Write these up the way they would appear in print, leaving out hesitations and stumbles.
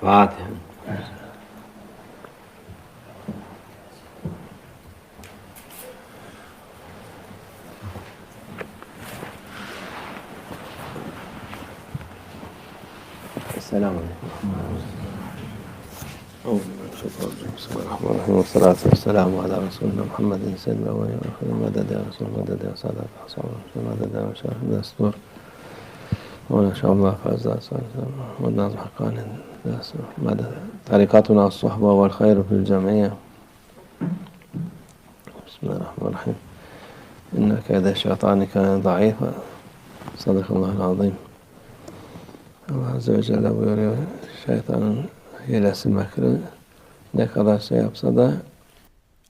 الفاتحة. السلام عليكم. بسم الله الرحمن الرحيم والصلاة والسلام على رسولنا محمد سيد الأولين والآخرين مدد يا رسول مدد يا سادة الأصحاب مدد يا مشايخ الدستور وإن شاء الله فاز والناظم حقاني مدد طريقتنا الصحبة والخير في الجمعية. بسم الله الرحمن الرحيم. إن كيد الشيطان كان ضعيفا. صدق الله العظيم. Allah Azze ve Celle buyuruyor, şeytanın hilesi mekri ne kadar şey yapsa da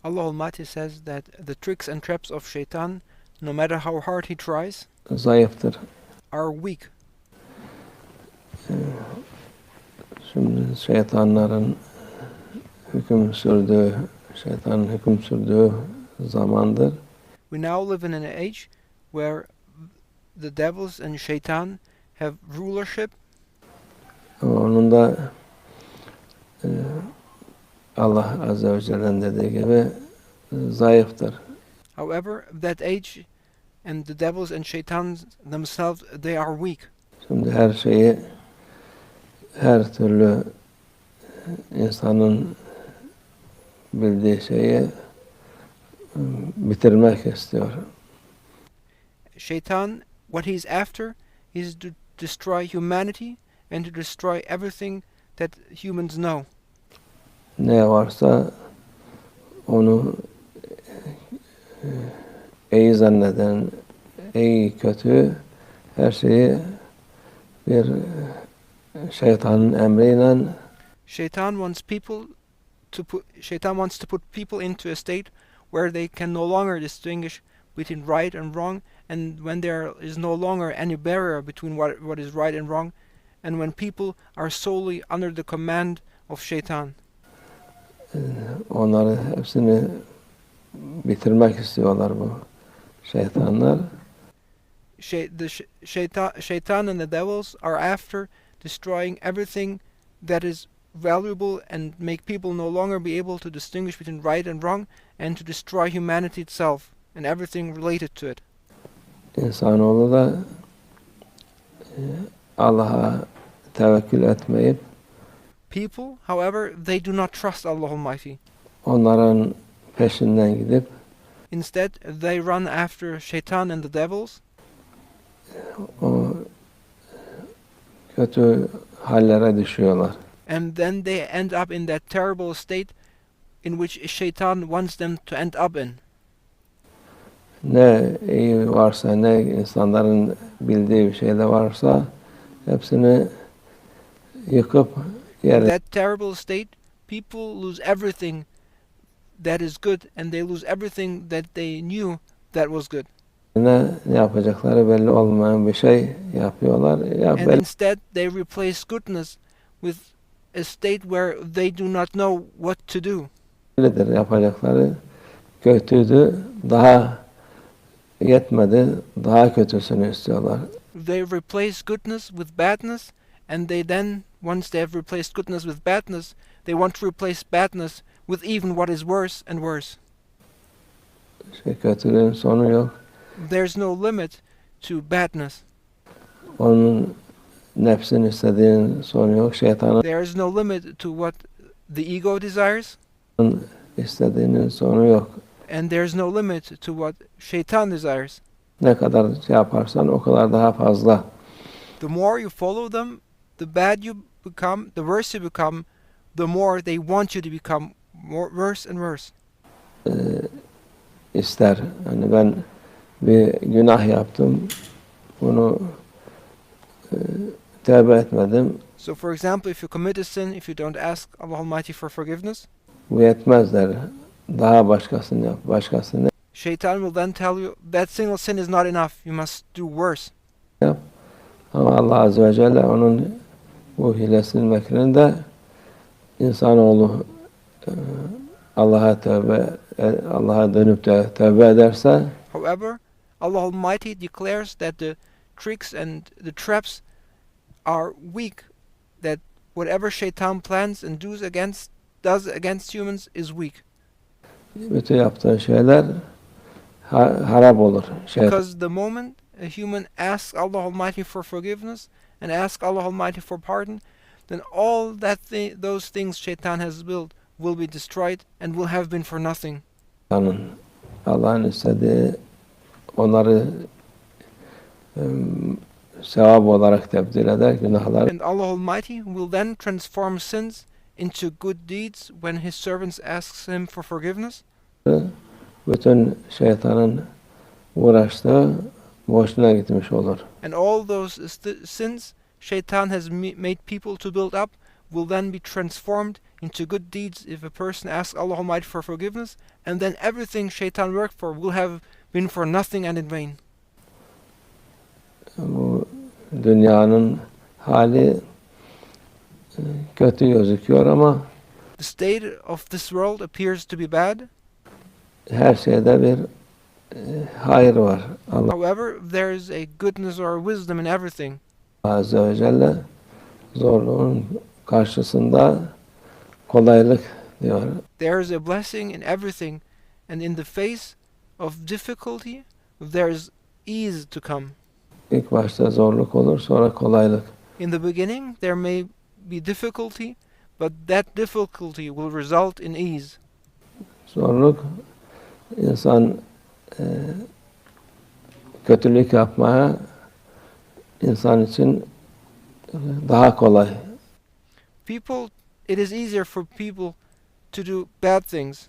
Allah says that the tricks and traps of Shaytan, no matter how hard he tries, zayıftır. Are weak. Şimdi şeytanların hüküm sürdüğü zamandır. We now live in an age where the devils and Shaytan have rulership. Onun da Allah Azze ve Celle'nin dediği gibi zayıftır. However, that age and the devils and Shaytans themselves, they are weak. Şimdi her türlü insanın bildiği şeyi bitirmek istiyor. Shaytan, what he's after is to destroy humanity and to destroy everything that humans know. Ne varsa onu iyi zanneden, iyi kötü her şeyi bir şeytanın emriyle Shaytan wants to put people into a state where they can no longer distinguish between right and wrong, and when there is no longer any barrier between what is right and wrong, and when people are solely under the command of Shaytan. Onları hepsini bitirmek istiyorlar bu şeytanlar. Shaytan and the devils are after destroying everything that is valuable and make people no longer be able to distinguish between right and wrong, and to destroy humanity itself and everything related to it. İnsanoğlu da Allah'a tevekkül etmeyip People, however, they do not trust Allah Almighty. Onların peşinden gidip instead they run after Shaytan and the devils. O kötü hallere düşüyorlar. And then they end up in that terrible state in which Shaytan wants them to end up in. Ne iyi varsa, ne insanların bildiği bir şey de varsa hepsini yıkıp In that terrible state, people lose everything that is good, and they lose everything that they knew that was good. Ne yapacakları belli olmayan bir şey yapıyorlar. And instead they replace goodness with a state where they do not know what to do. Yapacakları kötüydü, daha yetmedi, daha kötüsünü istiyorlar. They replace goodness with badness, and they then, once they have replaced goodness with badness, they want to replace badness with even what is worse and worse. Kötülüğün sonu yok. There's no limit to badness. Onun nefsin istediğin sonu yok. Şeytanın There is no limit to what the ego desires. istediğinin sonu yok. And there's no limit to what Shaytan desires. Ne kadar yaparsan o kadar daha fazla. The more you follow them, the bad you become, the worse you become, the more they want you to become worse and worse. İster. Yani ben bir günah yaptım. Bunu tövbe etmedim. So for example, if you commit a sin, if you don't ask Allah Almighty for forgiveness, bu yetmez der. Daha başkasını yap, başkasını Shaytan will then tell you that single sin is not enough, you must do worse. yap. Ama Allah Azze ve Celle onun bu hilesinin mekrinde insanoğlu Allah'a dönüp de tövbe ederse, however, Allah Almighty declares that the tricks and the traps are weak, that whatever Shaytan plans and does against humans is weak. Bütün yaptığı şeyler harap olur. Because the moment a human asks Allah Almighty for forgiveness and asks Allah Almighty for pardon, then all those things Shaytan has built will be destroyed and will have been for nothing. Allah'ın istediği onları sevap olarak tebdil eder, günahlar. And Allah Almighty will then transform sins into good deeds when His servants asks Him for forgiveness. Bütün şeytanın uğraştığı boşuna gitmiş olur. And all those sins Shaytan has made people to build up will then be transformed into good deeds if a person asks Allah Almighty for forgiveness, and then everything Shaytan worked for will have been for nothing and in vain. Bu dünyanın hali kötü gözüküyor ama the state of this world appears to be bad. Her şeyde bir hayır var. Allah However, there is a goodness or a wisdom in everything. AZZAWAJAL zorluğun karşısında kolaylık diyor. There is a blessing in everything, and in the face of difficulty, there is ease to come. İlk başta zorluk olur, sonra kolaylık. In the beginning, there may be difficulty, but that difficulty will result in ease. Zorluk insan kötülük yapmaya insan için daha kolay. It is easier for people to do bad things.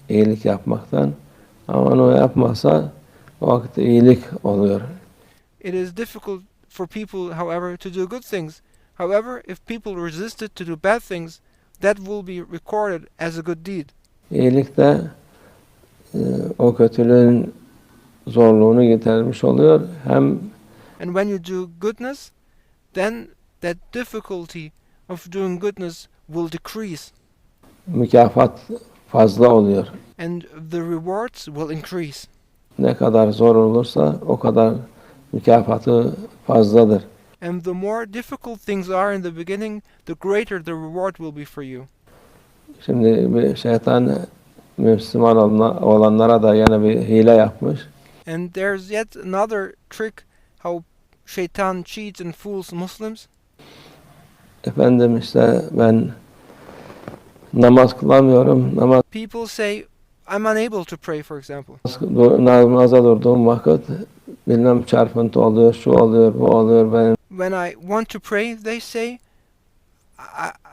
İyilik yapmaktan, ama onu yapmasa o vakit iyilik oluyor. It is difficult for people, however, to do good things. However, if people resisted to do bad things, that will be recorded as a good deed. İyilik de o kötülüğün zorluğunu gidermiş oluyor. And when you do goodness, then that difficulty of doing goodness will decrease. Mükafat fazla oluyor. And the rewards will increase. Ne kadar zor olursa o kadar mükafatı fazladır. And the more difficult things are in the beginning, the greater the reward will be for you. Şimdi bir şeytan Müslüman olanlara da yine bir hile yapmış. And there's yet another trick how Shaytan cheats and fools Muslims. Efendim işte ben namaz kılamıyorum. People say, I'm unable to pray, for example. Namaza durduğum vakit bilmem çarpıntı oluyor, şu oluyor, bu oluyor. When I want to pray, they say,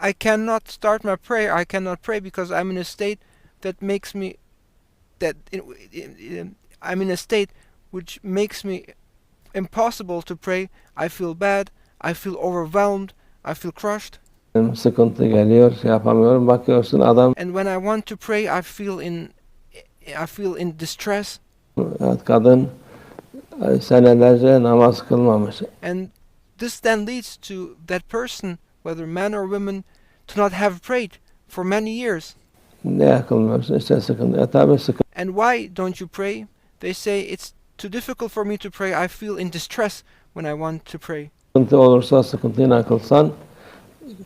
I cannot start my prayer. I cannot pray because I'm in a state that makes me I'm in a state which makes me impossible to pray. I feel bad. I feel overwhelmed. I feel crushed. Sıkıntı geliyor, yapamıyorum. Bakıyorsun adam. And when I want to pray, I feel in distress. Kadın senelerce namaz kılmamış. And this then leads to that person, whether man or woman, to not have prayed for many years. Ne kılmıyorsun? İşte sıkıntı. Tabii sıkıntı. And why don't you pray? They say, it's too difficult for me to pray. I feel in distress when I want to pray. Sıkıntı olursa sıkıntıyla kılsan,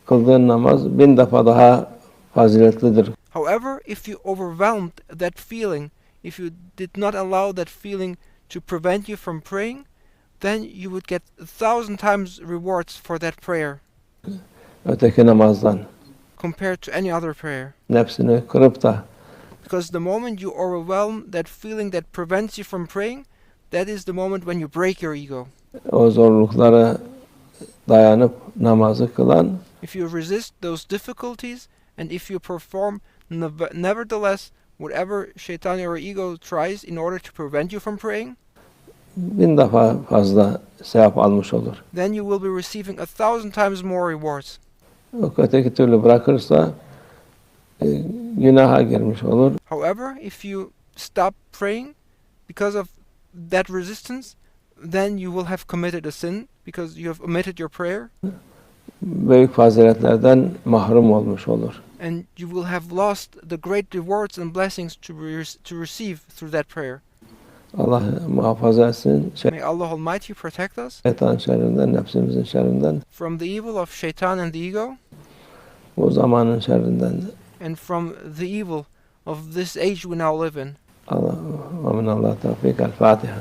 kıldığın namaz 1000 defa daha faziletlidir. However, if you overwhelmed that feeling, if you did not allow that feeling to prevent you from praying, then you would get 1,000 times rewards for that prayer. Öteki namazdan. Compared to any other prayer. Nefsini kırıp da. Because the moment you overwhelm that feeling that prevents you from praying, that is the moment when you break your ego. O zorluklara dayanıp namazı kılan. If you resist those difficulties, and if you perform nevertheless whatever Shaytan or ego tries in order to prevent you from praying, 1000 defa fazla sevap almış olur. then you will be receiving 1,000 times more rewards. O öteki türlü bırakırsa günaha girmiş olur. However, if you stop praying because of that resistance, then you will have committed a sin because you have omitted your prayer. Büyük faziletlerden mahrum olmuş olur. And you will have lost the great rewards and blessings to receive through that prayer. Allah muhafaza etsin. May Allah Almighty protect us Şeytan şerrinden, nefsimizin şerrinden, from the evil of Shaytan and the ego, bu zamanın şerrinden. and from the evil of this age we now live in. Allah, amin Allah tevfik. El-Fatiha.